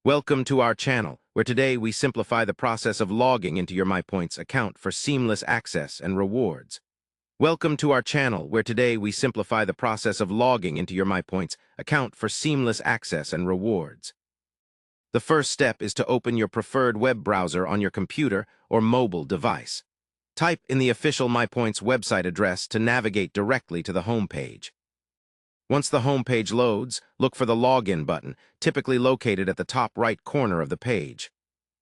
Welcome to our channel, where today we simplify the process of logging into your MyPoints account for seamless access and rewards. Welcome to our channel, where today we simplify the process of logging into your MyPoints account for seamless access and rewards. The first step is to open your preferred web browser on your computer or mobile device. Type in the official MyPoints website address to navigate directly to the home page. Once the home page loads, look for the Login button, typically located at the top right corner of the page.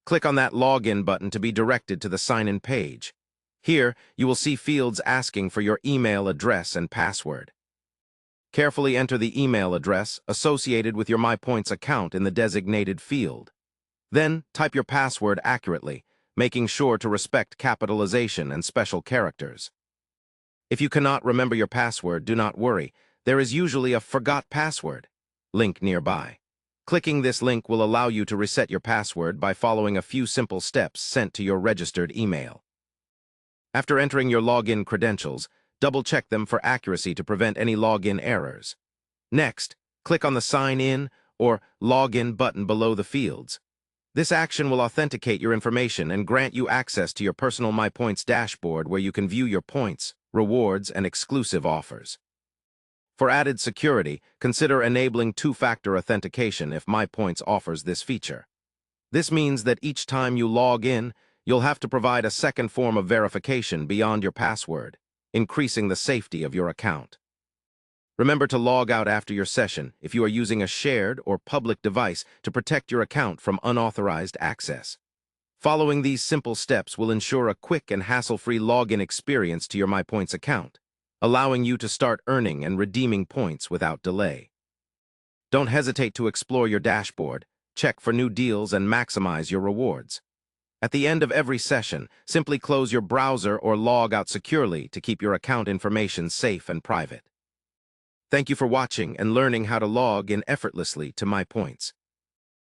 Click on that Login button to be directed to the sign-in page. Here, you will see fields asking for your email address and password. Carefully enter the email address associated with your MyPoints account in the designated field. Then, type your password accurately, making sure to respect capitalization and special characters. If you cannot remember your password, do not worry. There is usually a Forgot Password link nearby. Clicking this link will allow you to reset your password by following a few simple steps sent to your registered email. After entering your login credentials, double-check them for accuracy to prevent any login errors. Next, click on the Sign In or Login button below the fields. This action will authenticate your information and grant you access to your personal MyPoints dashboard where you can view your points, rewards, and exclusive offers. For added security, consider enabling two-factor authentication if MyPoints offers this feature. This means that each time you log in, you'll have to provide a second form of verification beyond your password, increasing the safety of your account. Remember to log out after your session if you are using a shared or public device to protect your account from unauthorized access. Following these simple steps will ensure a quick and hassle-free login experience to your MyPoints account, allowing you to start earning and redeeming points without delay. Don't hesitate to explore your dashboard, check for new deals, and maximize your rewards. At the end of every session, simply close your browser or log out securely to keep your account information safe and private. Thank you for watching and learning how to log in effortlessly to MyPoints.